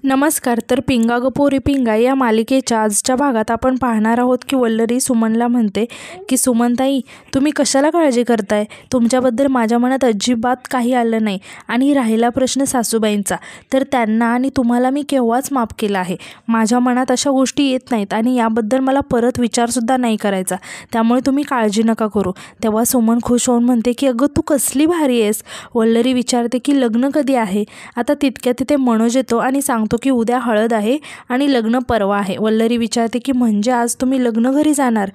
नमस्कार. तर पिंगा ग पोरी पिंगा या मालिकेच्या आजच्या भागात आपण पाहणार आहोत की वल्लरी सुमनला म्हणते की सुमनताई, तुम्ही कशाला काळजी करताय? तुमच्याबद्दल माझ्या मनात अजिबात काही आलं नाही. आणि राहिला प्रश्न सासूबाईंचा, तर त्यांना आणि तुम्हाला मी केव्हाच माफ केलं आहे. माझ्या मनात अशा गोष्टी येत नाहीत आणि याबद्दल मला परत विचारसुद्धा नाही करायचा. त्यामुळे तुम्ही काळजी नका करू. तेव्हा सुमन खुश होऊन म्हणते की अगं तू कसली भारी आहेस. वल्लरी विचारते की लग्न कधी आहे? आता तितक्या तिथे मनोज येतो आणि सांगतो की उद्या हळद आहे आणि लग्न परवा आहे. वल्लरी विचारते की म्हणजे आज तुम्ही लग्न घरी जाणार?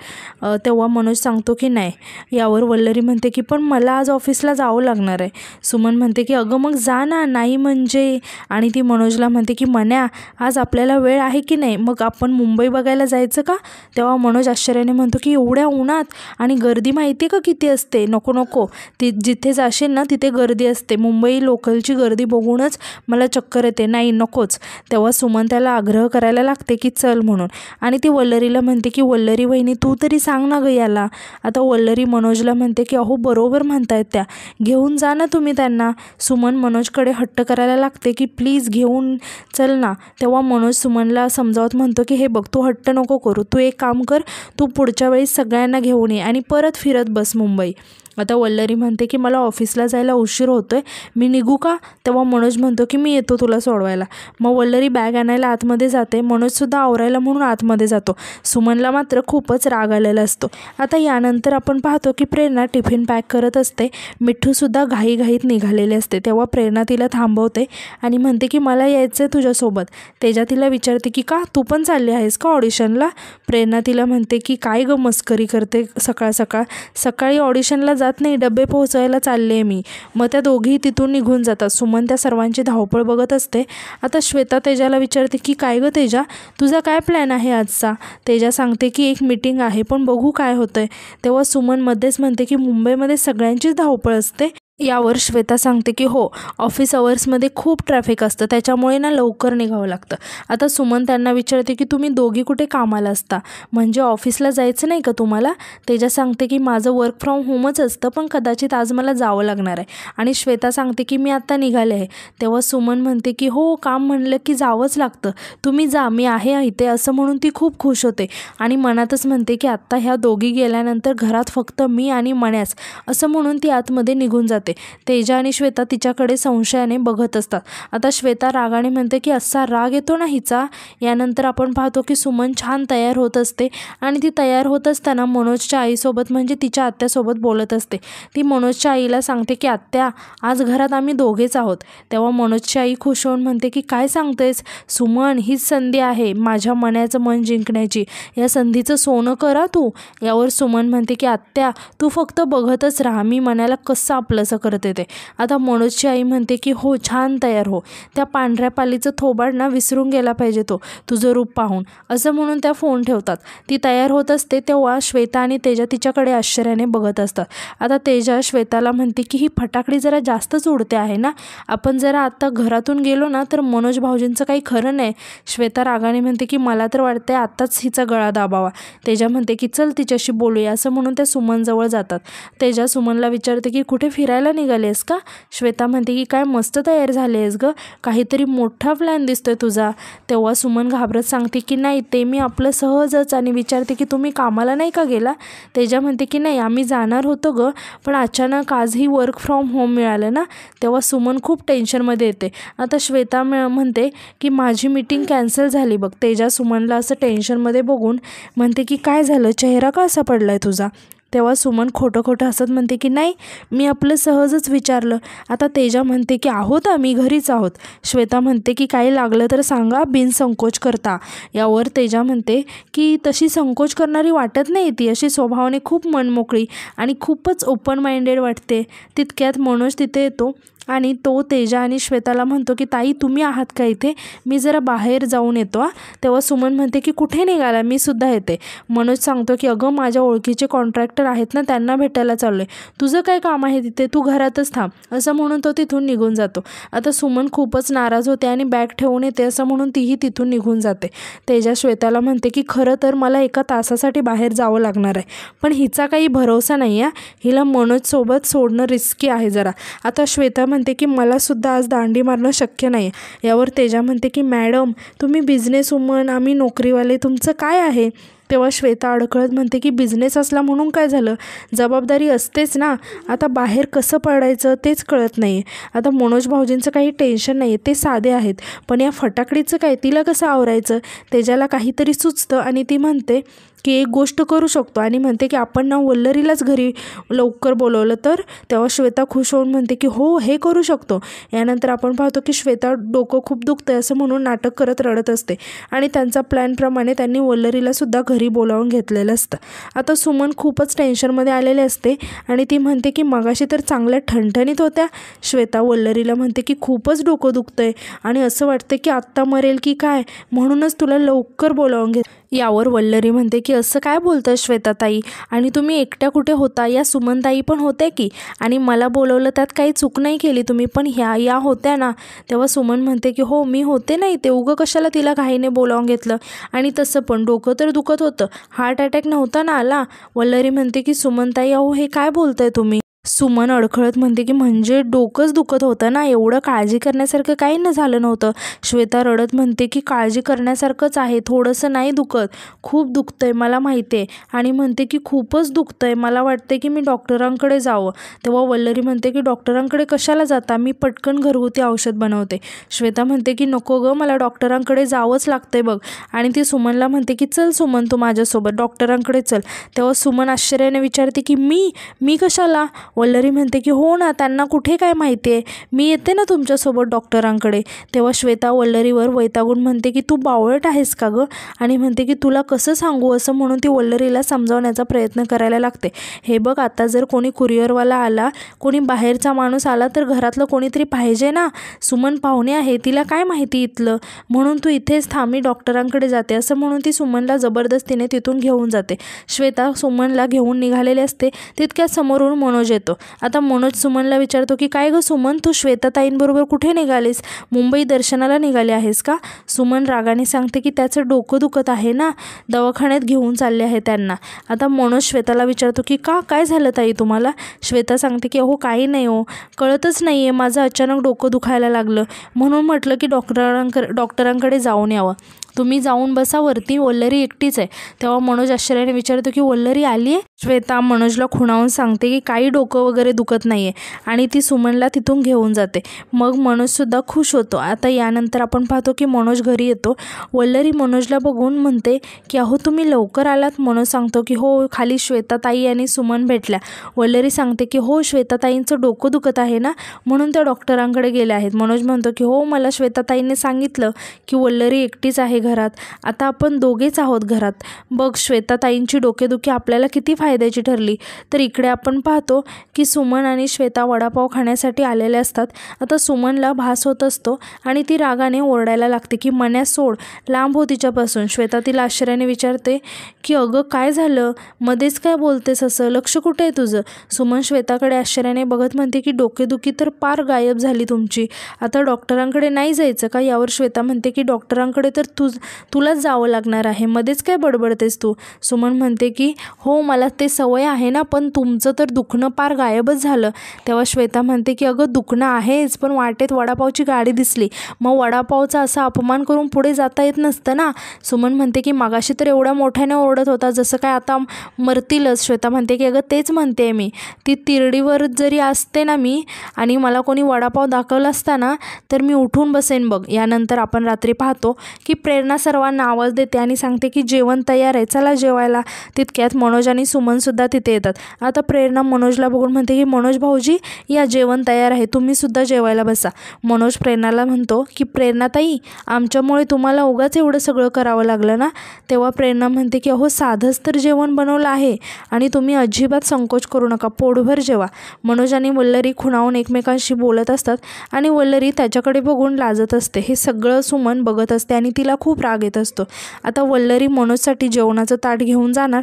तेव्हा मनोज सांगतो की नाही. यावर वल्लरी म्हणते की पण मला आज ऑफिसला जावं लागणार आहे. सुमन म्हणते की अगं मग जा ना. नाही म्हणजे? आणि ती मनोजला म्हणते की मन्या, आज आपल्याला वेळ आहे की नाही? मग आपण मुंबई बघायला जायचं का? तेव्हा मनोज आश्चर्याने म्हणतो की एवढ्या उन्हात आणि गर्दी माहिती आहे का किती असते? नको नको, जिथे जाशील ना तिथे गर्दी असते. मुंबई लोकलची गर्दी बघूनच मला चक्कर येते. नाही नकोच. तेव्हा सुमन त्याला आग्रह करायला लागते की चल म्हणून. आणि ती वल्लरीला म्हणते की वल्लरी वहिनी तू तरी सांग ना गं याला. आता वल्लरी मनोजला म्हणते की अहो बरोबर म्हणतायत त्या, घेऊन जा ना तुम्ही त्यांना. सुमन मनोजकडे हट्ट करायला लागते की प्लीज घेऊन चल ना. तेव्हा मनोज सुमनला समजावत म्हणतो की हे बघ, तू हट्ट नको करू. तू एक काम कर, तू पुढच्या वेळेस सगळ्यांना घेऊन ये आणि परत फिरत बस मुंबई. आता वल्लरी म्हणते की मला ऑफिसला जायला उशीर होतोय, मी निघू का? तेव्हा मनोज म्हणतो की मी येतो तुला सोडवायला. मग वल्लरी बॅग आणायला आतमध्ये जाते. मनोजसुद्धा आवरायला म्हणून आतमध्ये जातो. सुमनला मात्र खूपच राग आलेला असतो. आता यानंतर आपण पाहतो की प्रेरणा टिफिन पॅक करत असते. मिठ्ठूसुद्धा घाईघाईत निघालेले असते. तेव्हा प्रेरणा तिला थांबवते आणि म्हणते की मला यायचं आहे तुझ्यासोबत. तेजा तिला विचारते की का, तू पण चालली आहेस का ऑडिशनला? प्रेरणा तिला म्हणते की काय गं मस्करी करते सकाळ सकाळ. सकाळी ऑडिशनला जात नाही, डबे पोहोचवायला चालले आहे मी. मग त्या दोघीही तिथून निघून जातात. सुमन त्या सर्वांची धावपळ बघत असते. आता श्वेता तेजाला विचारते की काय गं तेजा, तुझा काय प्लॅन आहे आजचा? तेजा सांगते की एक मीटिंग आहे, पण बघू काय होतंय. तेव्हा सुमन मध्येच म्हणते की मुंबईमध्ये सगळ्यांचीच धावपळ असते. यावर श्वेता सांगते की हो, ऑफिस अवर्समध्ये खूप ट्रॅफिक असतं, त्याच्यामुळे ना लवकर निघावं लागतं. आता सुमन त्यांना विचारते की तुम्ही दोघी कुठे कामाला असता, म्हणजे ऑफिसला जायचं नाही का तुम्हाला? तेजा सांगते की माझं वर्क फ्रॉम होमच असतं, पण कदाचित आज मला जावं लागणार आहे. आणि श्वेता सांगते की मी आत्ता निघाले आहे. तेव्हा सुमन म्हणते की हो, काम म्हणलं की जावंच लागतं, तुम्ही जा, मी आहे इथे, असं म्हणून ती खूप खुश होते. आणि मनातच म्हणते की आत्ता ह्या दोघी गेल्यानंतर घरात फक्त मी आणि मण्याच, असं म्हणून ती आतमध्ये निघून जाते. तेजा आणि श्वेता तिच्याकडे संशयाने बघत असतात. आता श्वेता रागाने म्हणते की असा राग येतो ना हिचा. यानंतर आपण पाहतो की सुमन छान तयार होत असते आणि ती तयार होत असताना मनोजच्या आईसोबत म्हणजे तिच्या आत्यासोबत बोलत असते. ती मनोजच्या आईला सांगते की आत्या, आज घरात आम्ही दोघेच आहोत. तेव्हा मनोजची आई खुश होऊन म्हणते की काय सांगतेस सुमन, हीच संधी आहे माझ्या मनाचं मन जिंकण्याची, या संधीचं सोनं करा तू. यावर सुमन म्हणते की आत्या तू फक्त बघतच राहा, मी मनाला कसं आपलंसं करते ते. आता मनोजची आई म्हणते की हो, छान तयार हो, त्या पांढऱ्या पालीचं थोबाड ना विसरून गेला पाहिजे तो तुझं रूप पाहून, असं म्हणून त्या फोन ठेवतात. ती तयार होत असते तेव्हा श्वेता आणि तेजा तिच्याकडे आश्चर्याने बघत असतात. आता तेजा श्वेताला म्हणते की ही फटाकडी जरा जास्तच उडते आहे ना, आपण जरा आत्ता घरातून गेलो ना तर मनोज भाऊजींचं काही खरं नाही. श्वेता रागाने म्हणते की मला तर वाटतंय आत्ताच हिचा गळा दाबावा. तेजा म्हणते की चल तिच्याशी बोलूया, असं म्हणून त्या सुमनजवळ जातात. तेजा सुमनला विचारते की कुठे फिरायला निघालेस का? श्वेता म्हणते की काय मस्त तयार झाली आहेस गं, काहीतरी मोठा प्लॅन दिसतोय तुझा. तेव्हा सुमन घाबरत सांगते की नाही, ते मी आपलं सहजच. आणि विचारते की तुम्ही कामाला नाही का गेला? तेजा म्हणते की नाही, आम्ही जाणार होतो गं, पण अचानक आजही वर्क फ्रॉम होम मिळालं ना. तेव्हा सुमन खूप टेन्शनमध्ये येते. आता श्वेता म्हणते की माझी मीटिंग कॅन्सल झाली बघ. तेजा सुमनला असं टेन्शनमध्ये बघून म्हणते की काय झालं, चेहरा का असा पडलाय तुझा? तेव्हा सुमन खोटं खोटं हसत म्हणते की नाही, मी आपलं सहजच विचारलं. आता तेजा म्हणते की आहोत आम्ही घरीच आहोत. श्वेता म्हणते की काही लागलं तर सांगा, बिनसंकोच करता. यावर तेजा म्हणते की तशी संकोच करणारी वाटत नाही ती, अशी स्वभावाने खूप मनमोकळी आणि खूपच ओपन माइंडेड वाटते. तितक्यात मनोज तिथे येतो आणि तो तेजा आणि श्वेताला म्हणतो की ताई तुम्ही आहात का इथे, मी जरा बाहेर जाऊन येतो. तेव्हा सुमन म्हणते की कुठे निघाला, मी सुद्धा येते. मनोज सांगतो की अगं माझ्या ओळखीचे कॉन्ट्रॅक्टर आहेत ना, त्यांना भेटायला चाललो आहे, तुझं काय काम आहे तिथे, तू घरातच थांब, असं म्हणून तो तिथून निघून जातो. आता सुमन खूपच नाराज होते आणि बॅग ठेवून येते, असं म्हणून तीही तिथून निघून जाते. तेजा श्वेताला म्हणते की खरं तर मला एका तासासाठी बाहेर जावं लागणार आहे, पण हिचा काही भरोसा नाही आहे, हिला मनोजसोबत सोडणं रिस्की आहे जरा. आता श्वेता म्हणते की मलासुद्धा आज दांडी मारणं शक्य नाही. यावर तेजा म्हणते की मॅडम तुम्ही बिझनेस वुमन, आम्ही नोकरीवाले, तुमचं काय आहे? तेव्हा श्वेता अडखळत म्हणते की बिझनेस असला म्हणून काय झालं, जबाबदारी असतेच ना. आता बाहेर कसं पडायचं तेच कळत नाही. आता मनोज भाऊजींचं काही टेन्शन नाही, ते साधे आहेत, पण या फटाकडीचं काय, तिला कसं आवरायचं? तेजाला काहीतरी सुचतं आणि ती म्हणते की एक गोष्ट करू शकतो आणि म्हणते की आपण ना वल्लरीलाच घरी लवकर बोलवलं तर. तेव्हा श्वेता खुश होऊन म्हणते की हो, हे करू शकतो. यानंतर आपण पाहतो की श्वेता डोकं खूप दुखतंय असं म्हणून नाटक करत रडत असते आणि त्यांचा प्लॅनप्रमाणे त्यांनी वल्लरीलासुद्धा घरी बोलावून घेतलेलं असतं. आता सुमन खूपच टेन्शनमध्ये आलेले असते आणि ती म्हणते की मगाशी तर चांगल्या ठणठणीत होत्या. श्वेता वल्लरीला म्हणते की खूपच डोकं दुखतंय आणि असं वाटतं की आत्ता मरेल की काय, म्हणूनच तुला लवकर बोलावून घेत. यावर वल्लरी म्हणते की असं काय बोलतं श्वेताताई, आणि तुम्ही एकट्या कुठे होता, या सुमनताई पण होत्या की, आणि मला बोलवलं त्यात काही चूक नाही केली तुम्ही, पण या होत्या ना. तेव्हा सुमन म्हणते की हो मी होते, नाही ते उगं कशाला तिला घाईने बोलावून घेतलं, आणि तसं पण डोकं तर दुखत होतं, हार्ट अटॅक नव्हता ना आला. वल्लरी म्हणते की सुमनताई अहो हे काय बोलताय तुम्ही? सुमन अडखळत म्हणते की म्हणजे डोकंच दुखत होतं ना, एवढं काळजी करण्यासारखं काही न झालं नव्हतं. श्वेता रडत म्हणते की काळजी करण्यासारखंच आहे, थोडंसं नाही दुखत, खूप दुखतंय मला माहिती आहे, आणि म्हणते की खूपच दुखतंय, मला वाटते की मी डॉक्टरांकडे जावं. तेव्हा वल्लरी म्हणते की डॉक्टरांकडे कशाला जाता, मी पटकन घरगुती औषध बनवते. श्वेता म्हणते की नको गं, मला डॉक्टरांकडे जावंच लागतंय बघ, आणि ती सुमनला म्हणते की चल सुमन तू माझ्यासोबत डॉक्टरांकडे चल. तेव्हा सुमन आश्चर्याने विचारते की मी कशाला? वल्लरी म्हणते की हो ना, त्यांना कुठे काय माहिती आहे, मी येते ना तुमच्यासोबत डॉक्टरांकडे. तेव्हा श्वेता वल्लरीवर वैतागून म्हणते की तू बावळट आहेस का गं, आणि म्हणते की तुला कसं सांगू असं म्हणून ती वल्लरीला समजावण्याचा प्रयत्न करायला लागते. हे बघ आता जर कोणी कुरिअरवाला आला, कोणी बाहेरचा माणूस आला तर घरातलं कोणीतरी पाहिजे ना. सुमन पाहुणे आहे, तिला काय माहिती इथलं, म्हणून तू इथेच थांब, मी डॉक्टरांकडे जाते असं म्हणून ती सुमनला जबरदस्तीने तिथून घेऊन जाते. श्वेता सुमनला घेऊन निघालेली असते, तितक्या समोरून मनोज येतो. आता मनोज सुमनला विचारतो की काय गं सुमन, तू श्वेताताईंबरोबर कुठे निघालीस, मुंबई दर्शनाला निघाली आहेस का? सुमन रागाने सांगते की त्याचं डोकं दुखत आहे ना, दवाखान्यात घेऊन चालले आहे त्यांना. आता मनोज श्वेताला विचारतो की का, काय झालं ताई तुम्हाला? श्वेता सांगते की अहो काही नाही हो, कळतच नाही आहे, माझं अचानक डोकं दुखायला लागलं, म्हणून म्हटलं की डॉक्टरांकडे जाऊन यावं. तुम्ही जाऊन बसा वरती, वल्लरी एकटीच आहे. तेव्हा मनोज आश्चर्याने विचारतो की वल्लरी आली आहे? श्वेता मनोजला खुणावून सांगते की काही डोकं वगैरे दुखत नाही आहे, आणि ती सुमनला तिथून घेऊन जाते. मग मनोजसुद्धा खुश होतो. आता यानंतर आपण पाहतो की मनोज घरी येतो. वल्लरी मनोजला बघून म्हणते की अहो तुम्ही लवकर आलात. मनोज सांगतो की हो, खाली श्वेताताई आणि सुमन भेटल्या. वल्लरी सांगते की हो, श्वेताताईंचं डोकं दुखत आहे ना, म्हणून त्या डॉक्टरांकडे गेल्या आहेत. मनोज म्हणतो की हो, मला श्वेताताईंनी सांगितलं की वल्लरी एकटीच आहे घरात, आता आपण दोघेच आहोत घरात. बघ श्वेताताईंची डोकेदुखी आपल्याला किती फायद्याची ठरली. तर इकडे आपण पाहतो की सुमन आणि श्वेता वडापाव खाण्यासाठी आलेले असतात. आता सुमनला भास होत असतो आणि ती रागाने ओरडायला लागते की मन्या सोड, लांब हो तिच्यापासून. श्वेता तिला आश्चर्याने विचारते की अगं काय झालं, मध्येच काय बोलतेस असं, लक्ष कुठे आहे तुझं? सुमन श्वेताकडे आश्चर्याने बघत म्हणते की डोकेदुखी तर पार गायब झाली तुमची, आता डॉक्टरांकडे नाही जायचं का? यावर श्वेता म्हणते की डॉक्टरांकडे तर तुलाच जावं लागणार आहे, मध्येच काय बडबडतेस तू? सुमन म्हणते की हो, मला ते सवय आहे ना, पण तुमचं तर दुखणं पार गायबच झालं. तेव्हा श्वेता म्हणते की अगं दुखणं आहेच, पण वाटेत वडापावची गाडी दिसली, मग वडापावचा असा अपमान करून पुढे जाता येत नसतं ना. सुमन म्हणते की मागाशी तर एवढ्या मोठ्याने ओरडत होता जसं काय आता मरतीलच. श्वेता म्हणते की अगं तेच म्हणते मी, ती तिरडीवर जरी असते ना मी, आणि मला कोणी वडापाव दाखवला असता ना, तर मी उठून बसेन बघ. यानंतर आपण रात्री पाहतो की प्रेरणा सर्वांना आवाज देते आणि सांगते की जेवण तयार आहे, चला जेवायला. तितक्यात मनोज आणि सुमनसुद्धा तिथे येतात. आता प्रेरणा मनोजला बघून म्हणते की मनोज भाऊजी या, जेवण तयार आहे, तुम्हीसुद्धा जेवायला बसा. मनोज प्रेरणाला म्हणतो की प्रेरणाताई, आमच्यामुळे तुम्हाला उगाच एवढं सगळं करावं लागलं ना. तेव्हा प्रेरणा म्हणते की अहो साधंच तर जेवण बनवलं आहे, आणि तुम्ही अजिबात संकोच करू नका, पोटभर जेवा. मनोज आणि वल्लरी खुणावून एकमेकांशी बोलत असतात आणि वल्लरी त्याच्याकडे बघून लाजत असते. हे सगळं सुमन बघत असते आणि तिला खूप राग येत असतो. आता वल्लरी मनोजसाठी जेवणाचं ताट घेऊन जाणार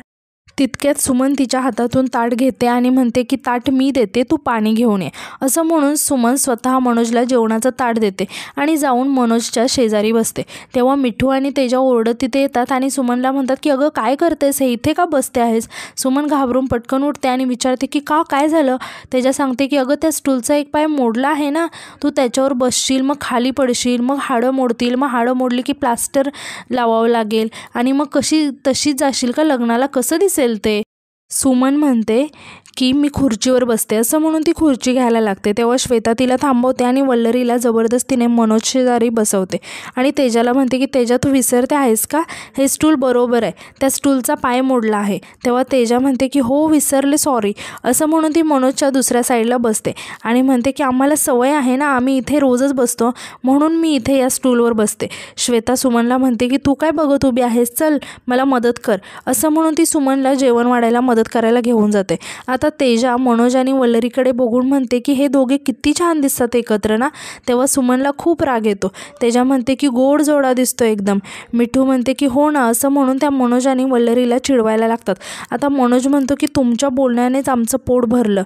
तितक्यात सुमन तिच्या हातातून ताट घेते आणि म्हणते की ताट मी देते, तू पाणी घेऊन ये. असं म्हणून सुमन स्वतः मनोजला जेवणाचं ताट देते आणि जाऊन मनोजच्या शेजारी बसते. तेव्हा मिठू आणि तेजा ओरडत तिथे येतात आणि सुमनला म्हणतात की अगं काय करतेस, हे इथे का बसते आहेस. सुमन घाबरून पटकन उठते आणि विचारते की का, काय झालं. तेजा सांगते की अगं त्या स्टूलचा एक पाय मोडला आहे ना, तू त्याच्यावर बसशील, मग खाली पडशील, मग हाडं मोडतील, मग हाडं मोडली की प्लास्टर लावावं लागेल आणि मग तशीच जाशील का लग्नाला, कसं दिसेल ते. सुमन म्हणते की मी खुर्चीवर बसते. असं म्हणून ती खुर्ची घ्यायला लागते. तेव्हा श्वेता तिला थांबवते आणि वल्लरीला जबरदस्तीने मनोज शेजारी बसवते आणि तेजाला म्हणते की तेजा तू विसरते आहेस का, हे स्टूल बरोबर आहे, त्या स्टूलचा पाय मोडला आहे. तेव्हा तेजा म्हणते की हो विसरले, सॉरी. असं म्हणून ती मनोजच्या दुसऱ्या साईडला बसते आणि म्हणते की आम्हाला सवय आहे ना, आम्ही इथे रोजच बसतो, म्हणून मी इथे या स्टूलवर बसते. श्वेता सुमनला म्हणते की तू काय बघत उभी आहेस, चल मला मदत कर. असं म्हणून ती सुमनला जेवण वाढायला मदत करायला घेऊन जाते. आता तेजा मनोज आणि वल्लरीकडे बघून म्हणते की हे दोघे किती छान दिसतात एकत्र ना. तेव्हा सुमनला खूप राग येतो. तेजा म्हणते की गोड जोडा दिसतो एकदम. मिठू म्हणते की हो ना. असं म्हणून त्या मनोज आणि वल्लरीला चिडवायला लागतात. आता मनोज म्हणतो की तुमच्या बोलण्यानेच आमचं पोट भरलं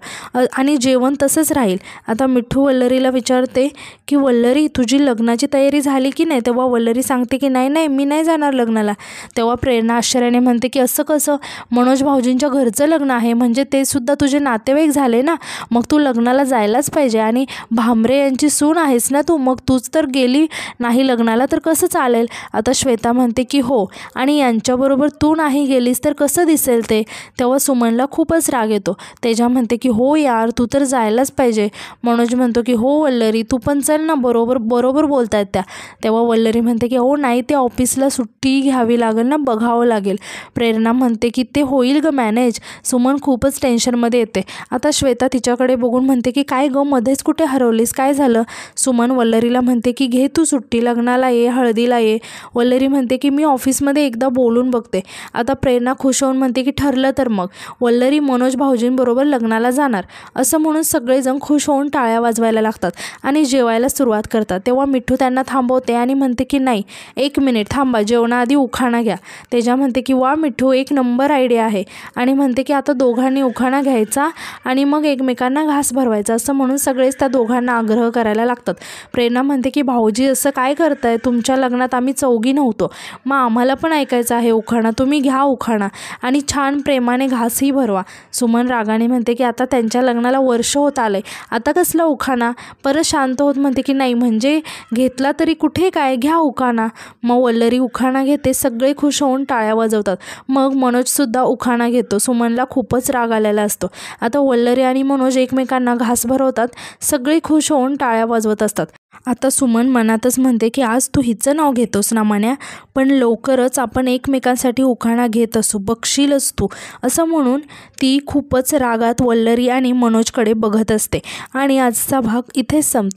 आणि जेवण तसंच राहील. आता मिठू वल्लरीला विचारते की वल्लरी तुझी लग्नाची तयारी झाली की नाही. तेव्हा वल्लरी सांगते की नाही मी नाही जाणार लग्नाला. तेव्हा प्रेरणा आश्चर्याने म्हणते की असं कसं, मनोज भाऊजींच्या घरचं लग्न आहे, म्हणजे ते सुद्धा तुझे नातेवाईक झाले ना, मग तू लग्नाला जायलाच पाहिजे आणि भामरे यांची सून आहेस ना तू, मग तूच तर गेली नाही लग्नाला तर कसं चालेल. आता श्वेता म्हणते की हो, आणि यांच्याबरोबर तू नाही गेलीस तर कसं दिसेल ते. तेव्हा सुमनला खूपच राग येतो. तेजा म्हणते की हो यार, तू तर जायलाच पाहिजे. मनोज म्हणतो की हो वल्लरी तू पण चल ना, बरोबर बोलतायत त्या. तेव्हा वल्लरी म्हणते की हो नाही, ते ऑफिसला सुट्टी घ्यावी लागेल ना, बघावं लागेल. प्रेरणा म्हणते की ते होईल ग मॅनेज. सुमन खूपच टेन्शनमध्ये येते. आता श्वेता तिच्याकडे बघून म्हणते की काय गं, मध्येच कुठे हरवलीस, काय झालं. सुमन वल्लरीला म्हणते की घे तू सुट्टी, लग्नाला ये, हळदीला ये. वल्लरी म्हणते की मी ऑफिसमध्ये एकदा बोलून बघते. आता प्रेरणा खुश होऊन म्हणते की ठरलं तर मग वल्लरी मनोज भाऊजींबरोबर लग्नाला जाणार. असं म्हणून सगळेजण खुश होऊन टाळ्या वाजवायला लागतात आणि जेवायला सुरुवात करतात. तेव्हा मिठू त्यांना थांबवते आणि म्हणते की नाही, 1 मिनिट थांबा, जेवणाआधी उखाणा घ्या. तेजा म्हणते की वा मिठू, एक नंबर आयडिया आहे, आणि म्हणते की आता दोघांनी उखाणा घ्यायचा आणि मग एकमेकांना घास भरवायचा. असं म्हणून सगळेच त्या दोघांना आग्रह करायला लागतात. प्रेरणा म्हणते की भाऊजी असं काय करताय, तुमच्या लग्नात आम्ही चौघी नव्हतो, मग आम्हाला पण ऐकायचं आहे उखाणा, तुम्ही घ्या उखाणा आणि छान प्रेमाने घासही भरवा. सुमन रागाने म्हणते की आता त्यांच्या लग्नाला वर्ष होत आलंय, आता कसला उखाणा. परत शांत होत म्हणते की नाही, म्हणजे घेतला तरी कुठे काय, घ्या उखाणा. मग वल्लरी उखाणा घेते. सगळे खुश होऊन टाळ्या वाजवतात. मग मनोजसुद्धा उखाणा घेतो. सुमनला खूपच राग आलेला असतो. आता वल्लरी आणि मनोज एकमेकांना घास भरवतात. सगळे खुश होऊन टाळ्या वाजवत असतात. आता सुमन मनातच म्हणते की आज तू हिचं नाव घेतोस ना मन्या, पण लवकरच आपण एकमेकांसाठी उखाणा घेत असू, बघशीलच तू. असं म्हणून ती खूपच रागात वल्लरी आणि मनोजकडे बघत असते. आणि आजचा भाग इथेच संपतो.